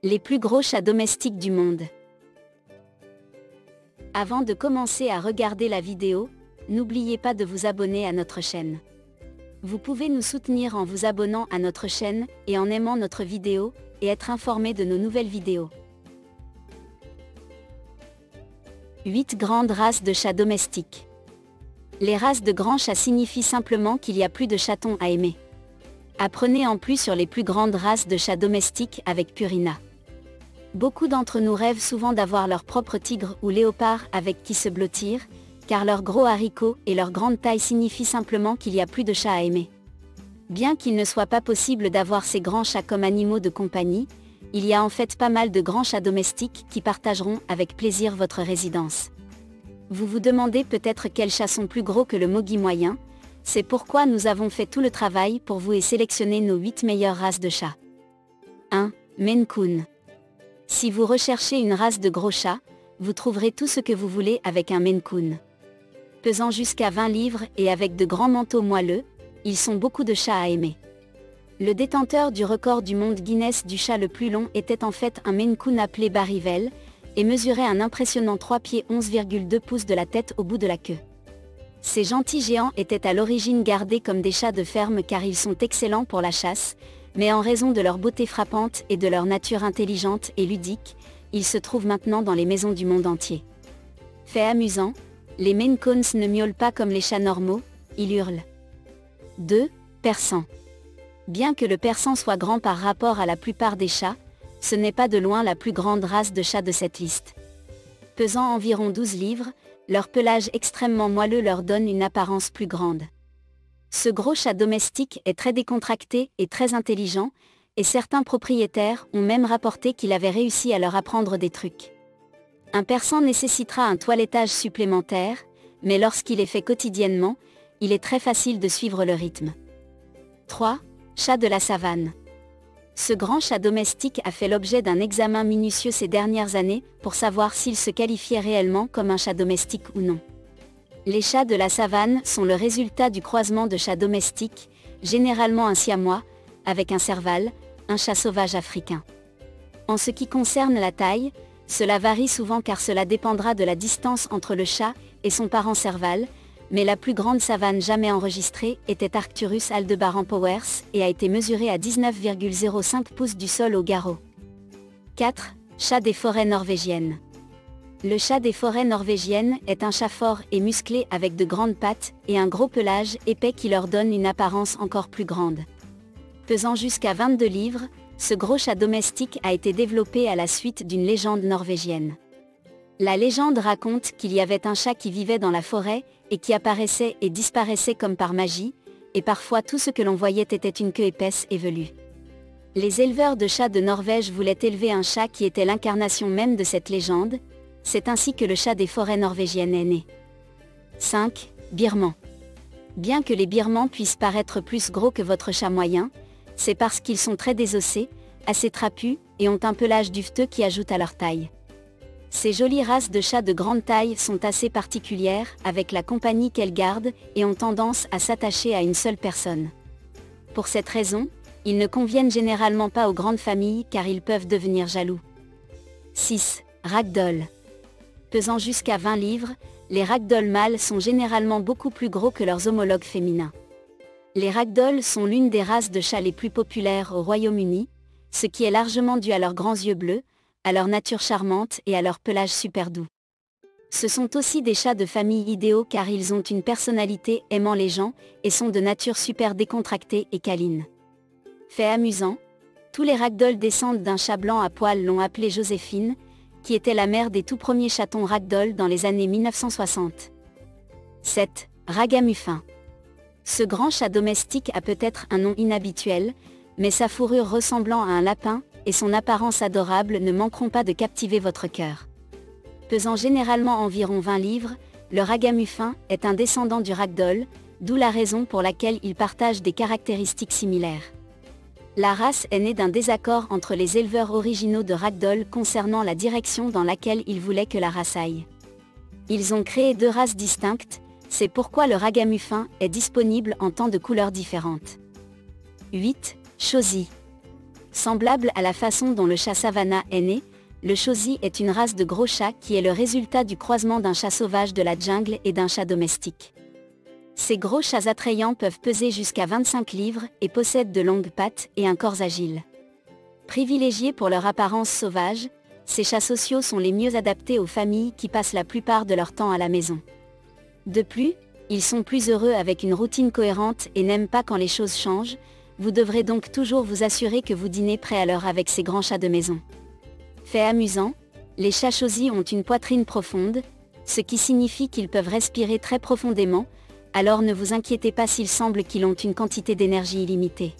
Les plus gros chats domestiques du monde. Avant de commencer à regarder la vidéo, n'oubliez pas de vous abonner à notre chaîne. Vous pouvez nous soutenir en vous abonnant à notre chaîne et en aimant notre vidéo et être informé de nos nouvelles vidéos. 8 grandes races de chats domestiques. Les races de grands chats signifient simplement qu'il y a plus de chatons à aimer. Apprenez en plus sur les plus grandes races de chats domestiques avec Purina. Beaucoup d'entre nous rêvent souvent d'avoir leur propre tigre ou léopard avec qui se blottir, car leurs gros haricots et leur grande taille signifient simplement qu'il y a plus de chats à aimer. Bien qu'il ne soit pas possible d'avoir ces grands chats comme animaux de compagnie, il y a en fait pas mal de grands chats domestiques qui partageront avec plaisir votre résidence. Vous vous demandez peut-être quels chats sont plus gros que le Moggy moyen, c'est pourquoi nous avons fait tout le travail pour vous et sélectionné nos 8 meilleures races de chats. 1. Maine Coon. Si vous recherchez une race de gros chats, vous trouverez tout ce que vous voulez avec un Maine Coon. Pesant jusqu'à 20 livres et avec de grands manteaux moelleux, ils sont beaucoup de chats à aimer. Le détenteur du record du monde Guinness du chat le plus long était en fait un Maine Coon appelé Barivelle, et mesurait un impressionnant 3 pieds 11,2 pouces de la tête au bout de la queue. Ces gentils géants étaient à l'origine gardés comme des chats de ferme car ils sont excellents pour la chasse, mais en raison de leur beauté frappante et de leur nature intelligente et ludique, ils se trouvent maintenant dans les maisons du monde entier. Fait amusant, les Maine Coons ne miaulent pas comme les chats normaux, ils hurlent. 2. Persan. Bien que le persan soit grand par rapport à la plupart des chats, ce n'est pas de loin la plus grande race de chats de cette liste. Pesant environ 12 livres, leur pelage extrêmement moelleux leur donne une apparence plus grande. Ce gros chat domestique est très décontracté et très intelligent, et certains propriétaires ont même rapporté qu'il avait réussi à leur apprendre des trucs. Un persan nécessitera un toilettage supplémentaire, mais lorsqu'il est fait quotidiennement, il est très facile de suivre le rythme. 3. Chat de la savane. Ce grand chat domestique a fait l'objet d'un examen minutieux ces dernières années pour savoir s'il se qualifiait réellement comme un chat domestique ou non. Les chats de la savane sont le résultat du croisement de chats domestiques, généralement un siamois, avec un serval, un chat sauvage africain. En ce qui concerne la taille, cela varie souvent car cela dépendra de la distance entre le chat et son parent serval, mais la plus grande savane jamais enregistrée était Arcturus aldebaran Powers et a été mesurée à 19,05 pouces du sol au garrot. 4. Chat des forêts norvégiennes. Le chat des forêts norvégiennes est un chat fort et musclé avec de grandes pattes et un gros pelage épais qui leur donne une apparence encore plus grande. Pesant jusqu'à 22 livres, ce gros chat domestique a été développé à la suite d'une légende norvégienne. La légende raconte qu'il y avait un chat qui vivait dans la forêt et qui apparaissait et disparaissait comme par magie, et parfois tout ce que l'on voyait était une queue épaisse et velue. Les éleveurs de chats de Norvège voulaient élever un chat qui était l'incarnation même de cette légende, c'est ainsi que le chat des forêts norvégiennes est né. 5. Birman. Bien que les birmans puissent paraître plus gros que votre chat moyen, c'est parce qu'ils sont très désossés, assez trapus, et ont un pelage duveteux qui ajoute à leur taille. Ces jolies races de chats de grande taille sont assez particulières avec la compagnie qu'elles gardent et ont tendance à s'attacher à une seule personne. Pour cette raison, ils ne conviennent généralement pas aux grandes familles car ils peuvent devenir jaloux. 6. Ragdoll. Pesant jusqu'à 20 livres, les ragdoll mâles sont généralement beaucoup plus gros que leurs homologues féminins. Les ragdoll sont l'une des races de chats les plus populaires au Royaume-Uni, ce qui est largement dû à leurs grands yeux bleus, à leur nature charmante et à leur pelage super doux. Ce sont aussi des chats de famille idéaux car ils ont une personnalité aimant les gens et sont de nature super décontractée et câline. Fait amusant, tous les ragdoll descendent d'un chat blanc à poils l'ont appelée Joséphine, qui était la mère des tout premiers chatons ragdoll dans les années 1960. 7. Ragamuffin. Ce grand chat domestique a peut-être un nom inhabituel, mais sa fourrure ressemblant à un lapin et son apparence adorable ne manqueront pas de captiver votre cœur. Pesant généralement environ 20 livres, le ragamuffin est un descendant du ragdoll, d'où la raison pour laquelle il partage des caractéristiques similaires. La race est née d'un désaccord entre les éleveurs originaux de ragdoll concernant la direction dans laquelle ils voulaient que la race aille. Ils ont créé 2 races distinctes, c'est pourquoi le ragamuffin est disponible en tant de couleurs différentes. 8. Chausie. Semblable à la façon dont le chat Savannah est né, le Chausie est une race de gros chats qui est le résultat du croisement d'un chat sauvage de la jungle et d'un chat domestique. Ces gros chats attrayants peuvent peser jusqu'à 25 livres et possèdent de longues pattes et un corps agile. Privilégiés pour leur apparence sauvage, ces chats sociaux sont les mieux adaptés aux familles qui passent la plupart de leur temps à la maison. De plus, ils sont plus heureux avec une routine cohérente et n'aiment pas quand les choses changent. Vous devrez donc toujours vous assurer que vous dînez près à l'heure avec ces grands chats de maison. Fait amusant, les chats Chausie ont une poitrine profonde, ce qui signifie qu'ils peuvent respirer très profondément, alors ne vous inquiétez pas s'il semble qu'ils ont une quantité d'énergie illimitée.